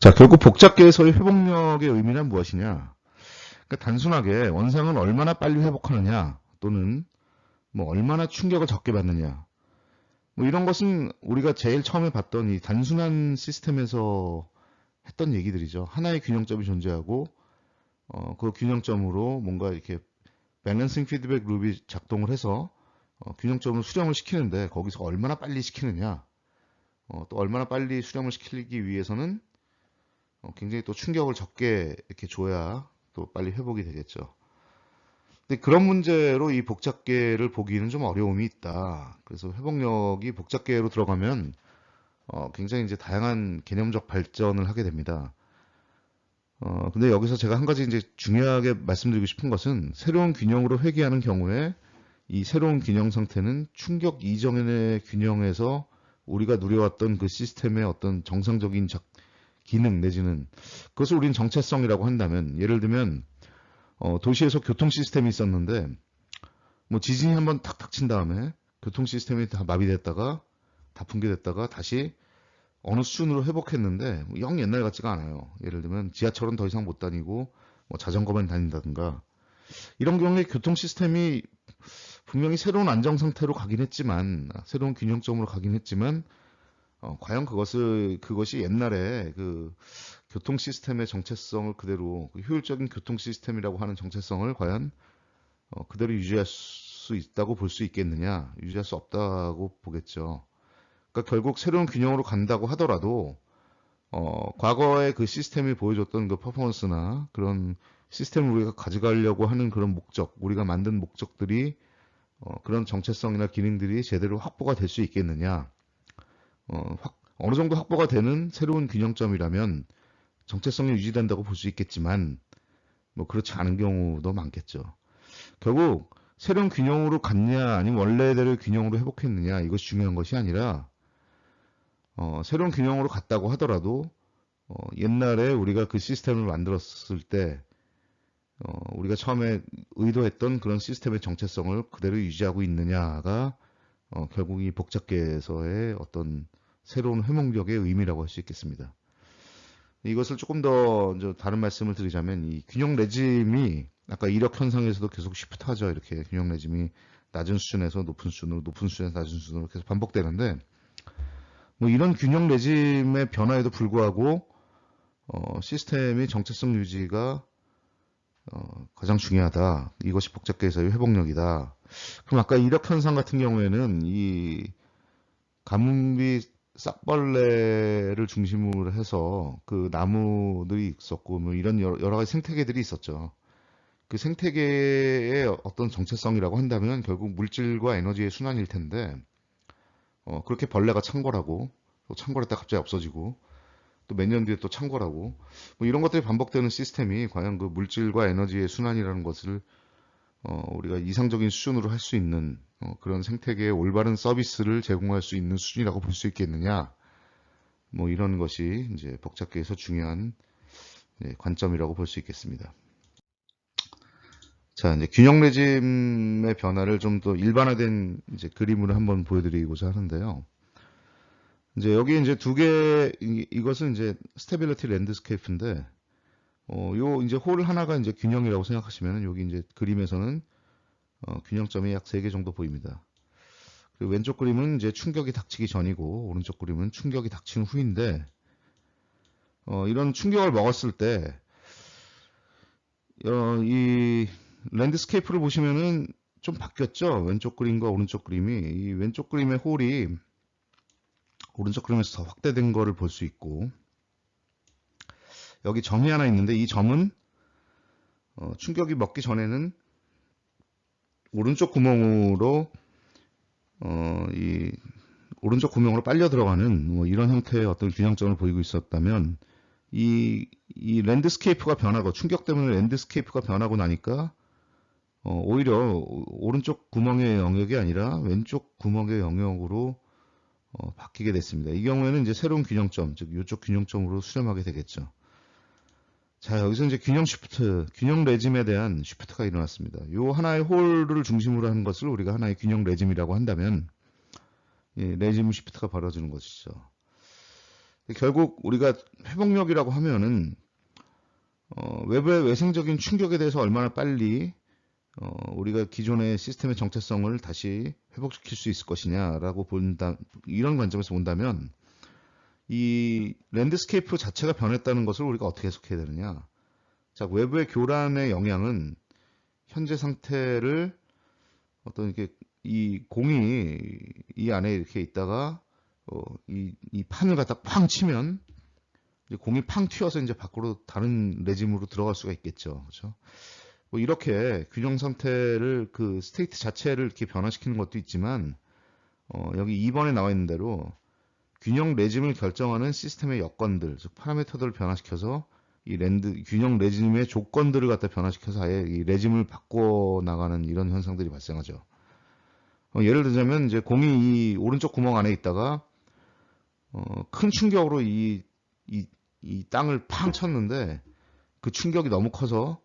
자, 결국 복잡계에서의 회복력의 의미는 무엇이냐? 그러니까 단순하게 원상은 얼마나 빨리 회복하느냐, 또는 뭐 얼마나 충격을 적게 받느냐. 뭐 이런 것은 우리가 제일 처음에 봤던 이 단순한 시스템에서 했던 얘기들이죠. 하나의 균형점이 존재하고, 그 균형점으로 뭔가 이렇게 밸런싱 피드백 룹이 작동을 해서 균형점을 수렴을 시키는데 거기서 얼마나 빨리 시키느냐, 또 얼마나 빨리 수렴을 시키기 위해서는 굉장히 또 충격을 적게 이렇게 줘야 또 빨리 회복이 되겠죠. 근데 그런 문제로 이 복잡계를 보기는 좀 어려움이 있다. 그래서 회복력이 복잡계로 들어가면 굉장히 이제 다양한 개념적 발전을 하게 됩니다. 근데 여기서 제가 한 가지 이제 중요하게 말씀드리고 싶은 것은 새로운 균형으로 회귀하는 경우에 이 새로운 균형 상태는 충격 이전의 균형에서 우리가 누려왔던 그 시스템의 어떤 정상적인 기능 내지는 그것을 우리는 정체성이라고 한다면, 예를 들면 도시에서 교통 시스템이 있었는데 뭐 지진이 한번 탁탁 친 다음에 교통 시스템이 다 마비됐다가 다 붕괴됐다가 다시 어느 수준으로 회복했는데 영 옛날 같지가 않아요. 예를 들면 지하철은 더 이상 못 다니고 뭐 자전거만 다닌다든가, 이런 경우에 교통 시스템이 분명히 새로운 안정 상태로 가긴 했지만, 새로운 균형점으로 가긴 했지만, 과연 그것이 옛날에 그 교통 시스템의 정체성을 그대로, 그 효율적인 교통 시스템이라고 하는 정체성을 과연 그대로 유지할 수 있다고 볼 수 있겠느냐? 유지할 수 없다고 보겠죠. 그러니까 결국 새로운 균형으로 간다고 하더라도 과거의 그 시스템이 보여줬던 그 퍼포먼스나 그런 시스템을 우리가 가져가려고 하는 그런 목적, 우리가 만든 목적들이 그런 정체성이나 기능들이 제대로 확보가 될 수 있겠느냐? 어느 정도 확보가 되는 새로운 균형점이라면 정체성이 유지된다고 볼 수 있겠지만, 뭐 그렇지 않은 경우도 많겠죠. 결국 새로운 균형으로 갔냐 아니면 원래대로 균형으로 회복했느냐, 이것이 중요한 것이 아니라 새로운 균형으로 갔다고 하더라도 옛날에 우리가 그 시스템을 만들었을 때 우리가 처음에 의도했던 그런 시스템의 정체성을 그대로 유지하고 있느냐가 결국 이 복잡계에서의 어떤 새로운 회복력의 의미라고 할 수 있겠습니다. 이것을 조금 더 다른 말씀을 드리자면, 이 균형 레짐이 아까 이력 현상에서도 계속 시프트하죠. 이렇게 균형 레짐이 낮은 수준에서 높은 수준으로, 높은 수준에서 낮은 수준으로 계속 반복되는데, 뭐 이런 균형 레짐의 변화에도 불구하고 시스템의 정체성 유지가 가장 중요하다. 이것이 복잡계에서의 회복력이다. 그럼 아까 이력 현상 같은 경우에는 이 가뭄비 싹벌레를 중심으로 해서 그 나무들이 있었고, 뭐 이런 여러 가지 생태계들이 있었죠. 그 생태계의 어떤 정체성이라고 한다면 결국 물질과 에너지의 순환일 텐데, 그렇게 벌레가 창궐하고, 또 창궐했다 갑자기 없어지고, 또 몇 년 뒤에 또 창궐하고, 뭐 이런 것들이 반복되는 시스템이 과연 그 물질과 에너지의 순환이라는 것을 우리가 이상적인 수준으로 할 수 있는 그런 생태계의 올바른 서비스를 제공할 수 있는 수준이라고 볼 수 있겠느냐? 뭐 이런 것이 이제 복잡계에서 중요한 관점이라고 볼 수 있겠습니다. 자, 이제 균형 레짐의 변화를 좀 더 일반화된 이제 그림으로 한번 보여드리고자 하는데요. 이제 여기 이제 이것은 이제 스테빌리티 랜드스케이프인데, 요 이제 홀 하나가 이제 균형이라고 생각하시면 여기 이제 그림에서는 균형점이 약 3개 정도 보입니다. 그리고 왼쪽 그림은 이제 충격이 닥치기 전이고, 오른쪽 그림은 충격이 닥친 후인데, 이런 충격을 먹었을 때, 이 랜드스케이프를 보시면은 좀 바뀌었죠? 왼쪽 그림과 오른쪽 그림이. 이 왼쪽 그림의 홀이 오른쪽 그림에서 더 확대된 거를 볼 수 있고, 여기 점이 하나 있는데 이 점은 충격이 먹기 전에는 오른쪽 구멍으로 이 오른쪽 구멍으로 빨려 들어가는 뭐 이런 형태의 어떤 균형점을 보이고 있었다면, 이 랜드스케이프가 변하고, 충격 때문에 랜드스케이프가 변하고 나니까 오히려 오른쪽 구멍의 영역이 아니라 왼쪽 구멍의 영역으로 바뀌게 됐습니다. 이 경우에는 이제 새로운 균형점, 즉 이쪽 균형점으로 수렴하게 되겠죠. 자, 여기서 이제 균형 레짐에 대한 쉬프트가 일어났습니다. 이 하나의 홀을 중심으로 하는 것을 우리가 하나의 균형 레짐이라고 한다면, 레짐 쉬프트가 벌어지는 것이죠. 결국 우리가 회복력이라고 하면은 외부의 외생적인 충격에 대해서 얼마나 빨리 우리가 기존의 시스템의 정체성을 다시 회복시킬 수 있을 것이냐라고 이런 관점에서 본다면 이 랜드스케이프 자체가 변했다는 것을 우리가 어떻게 해석해야 되느냐. 자, 외부의 교란의 영향은 현재 상태를 어떤 이렇게 이 공이 이 안에 이렇게 있다가 이 판을 갖다 팡 치면 이제 공이 팡 튀어서 이제 밖으로 다른 레짐으로 들어갈 수가 있겠죠. 그렇죠? 뭐 이렇게 균형 상태를 그 스테이트 자체를 이렇게 변화시키는 것도 있지만 여기 2번에 나와 있는 대로 균형 레짐을 결정하는 시스템의 여건들, 즉 파라미터들을 변화시켜서 이 균형 레짐의 조건들을 갖다 변화시켜서 아예 이 레짐을 바꿔 나가는 이런 현상들이 발생하죠. 예를 들자면 이제 공이 이 오른쪽 구멍 안에 있다가 큰 충격으로 이 땅을 팡 쳤는데 그 충격이 너무 커서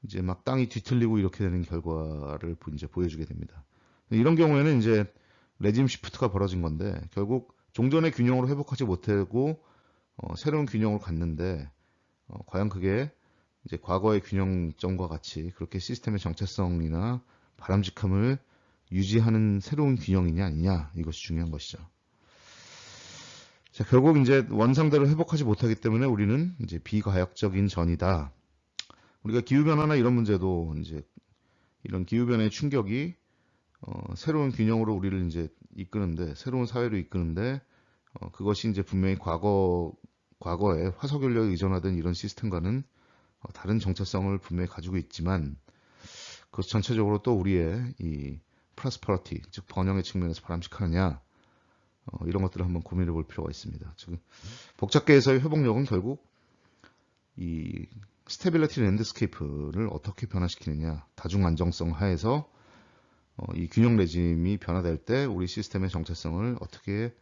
이제 막 땅이 뒤틀리고 이렇게 되는 결과를 이제 보여주게 됩니다. 이런 경우에는 이제 레짐 시프트가 벌어진 건데 결국 종전의 균형으로 회복하지 못하고 새로운 균형으로 갔는데 과연 그게 이제 과거의 균형점과 같이 그렇게 시스템의 정체성이나 바람직함을 유지하는 새로운 균형이냐 아니냐 이것이 중요한 것이죠. 자, 결국 이제 원상대로 회복하지 못하기 때문에 우리는 이제 비과학적인 전이다. 우리가 기후변화나 이런 문제도 이제 이런 기후변화의 충격이 새로운 균형으로 우리를 이제 이끄는데 새로운 사회로 이끄는데 그것이 이제 분명히 과거에 화석연료에 의존하던 이런 시스템과는 다른 정체성을 분명히 가지고 있지만 그것 전체적으로 또 우리의 이 프로스퍼러티 즉 번영의 측면에서 바람직하느냐 이런 것들을 한번 고민해 볼 필요가 있습니다. 즉 복잡계에서의 회복력은 결국 이 스테빌리티 랜드스케이프를 어떻게 변화시키느냐 다중 안정성 하에서 이 균형 레짐이 변화될 때 우리 시스템의 정체성을 어떻게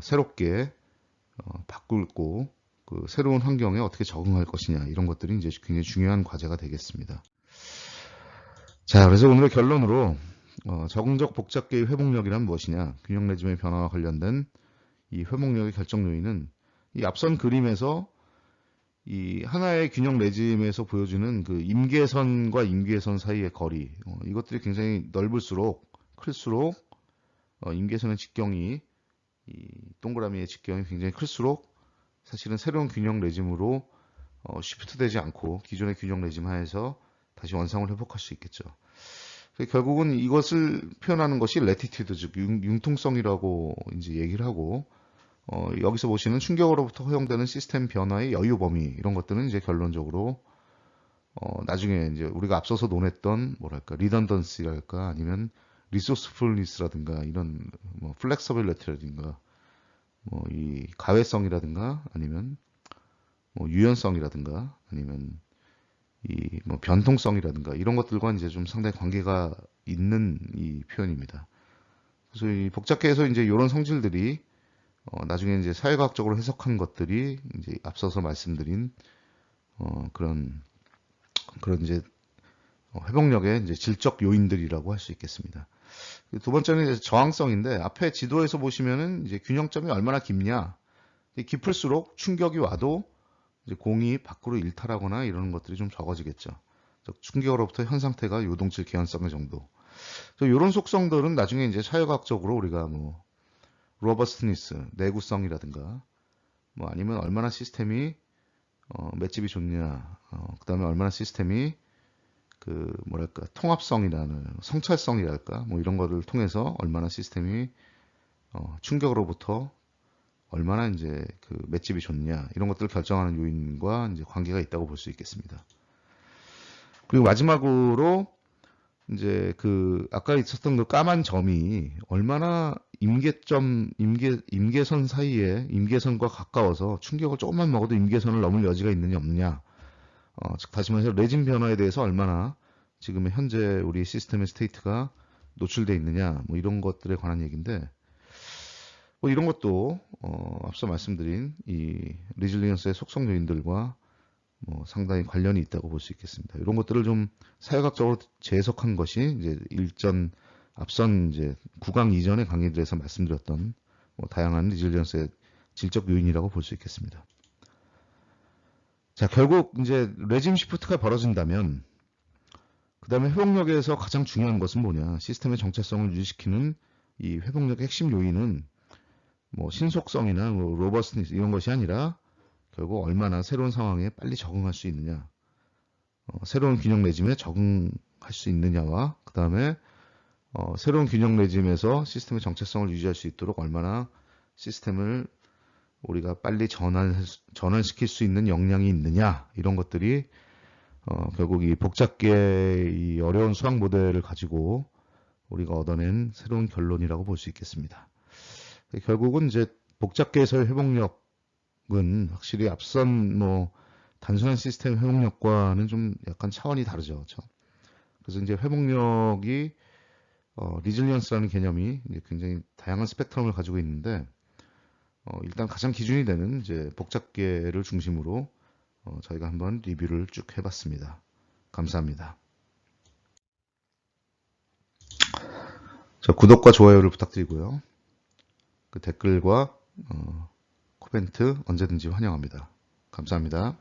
새롭게 바꾸고 그 새로운 환경에 어떻게 적응할 것이냐 이런 것들이 이제 굉장히 중요한 과제가 되겠습니다. 자, 그래서 오늘의 결론으로 적응적 복잡계의 회복력이란 무엇이냐? 균형 레짐의 변화와 관련된 이 회복력의 결정 요인은 이 앞선 그림에서 이 하나의 균형 레짐에서 보여주는 그 임계선과 임계선 사이의 거리 이것들이 굉장히 넓을수록 클수록 임계선의 직경이 이 동그라미의 직경이 굉장히 클수록 사실은 새로운 균형 레짐으로 시프트되지 않고 기존의 균형 레짐 하에서 다시 원상을 회복할 수 있겠죠. 결국은 이것을 표현하는 것이 레티튜드 즉 융통성이라고 이제 얘기를 하고 여기서 보시는 충격으로부터 허용되는 시스템 변화의 여유 범위 이런 것들은 이제 결론적으로 나중에 이제 우리가 앞서서 논했던 뭐랄까 리던던시랄까 아니면 리소스풀니스라든가 이런 뭐 플렉서빌리티라든가 뭐 이 가외성이라든가 아니면 뭐 유연성이라든가 아니면 이 뭐 변통성이라든가 이런 것들과 이제 좀 상당히 관계가 있는 이 표현입니다. 그래서 이 복잡계에서 이제 이런 성질들이 나중에 이제 사회과학적으로 해석한 것들이 이제 앞서서 말씀드린 그런 이제 회복력의 이제 질적 요인들이라고 할 수 있겠습니다. 두 번째는 이제 저항성인데 앞에 지도에서 보시면은 이제 균형점이 얼마나 깊냐 깊을수록 충격이 와도 이제 공이 밖으로 일탈하거나 이러는 것들이 좀 적어지겠죠. 충격으로부터 현 상태가 요동칠 개연성의 정도. 이런 속성들은 나중에 이제 사회과학적으로 우리가 뭐 로버스트니스, 내구성이라든가 뭐 아니면 얼마나 시스템이 맷집이 좋냐, 그다음에 얼마나 시스템이 그 뭐랄까 통합성이라는 성찰성이랄까 뭐 이런 거를 통해서 얼마나 시스템이 충격으로부터 얼마나 이제 그 맷집이 좋냐 이런 것들을 결정하는 요인과 이제 관계가 있다고 볼 수 있겠습니다. 그리고 마지막으로 이제 그 아까 있었던 그 까만 점이 얼마나 임계선 사이에 임계선과 가까워서 충격을 조금만 먹어도 임계선을 넘을 여지가 있느냐 없느냐. 즉 다시 말해서 레짐 변화에 대해서 얼마나 지금의 현재 우리 시스템의 스테이트가 노출되어 있느냐 뭐 이런 것들에 관한 얘기인데 뭐 이런 것도 앞서 말씀드린 이 리질리언스의 속성 요인들과 뭐 상당히 관련이 있다고 볼 수 있겠습니다. 이런 것들을 좀 사회학적으로 재해석한 것이 이제 앞선 이제 9강 이전의 강의들에서 말씀드렸던 뭐 다양한 리질리언스의 질적 요인이라고 볼 수 있겠습니다. 자, 결국 이제 레짐 시프트가 벌어진다면 그 다음에 회복력에서 가장 중요한 것은 뭐냐? 시스템의 정체성을 유지시키는 이 회복력의 핵심 요인은 뭐 신속성이나 뭐 로버스티니스 이런 것이 아니라 결국 얼마나 새로운 상황에 빨리 적응할 수 있느냐, 새로운 균형 레짐에 적응할 수 있느냐와 그 다음에 새로운 균형 레짐에서 시스템의 정체성을 유지할 수 있도록 얼마나 시스템을 우리가 빨리 전환시킬 수 있는 역량이 있느냐, 이런 것들이 결국 이 복잡계의 이 어려운 수학 모델을 가지고 우리가 얻어낸 새로운 결론이라고 볼 수 있겠습니다. 결국은 이제 복잡계에서의 회복력은 확실히 앞선 뭐 단순한 시스템 회복력과는 좀 약간 차원이 다르죠. 그렇죠? 그래서 이제 회복력이 리질리언스라는 개념이 이제 굉장히 다양한 스펙트럼을 가지고 있는데 일단 가장 기준이 되는 이제 복잡계를 중심으로 저희가 한번 리뷰를 쭉 해봤습니다. 감사합니다. 구독과 좋아요를 부탁드리고요. 그 댓글과 코멘트 언제든지 환영합니다. 감사합니다.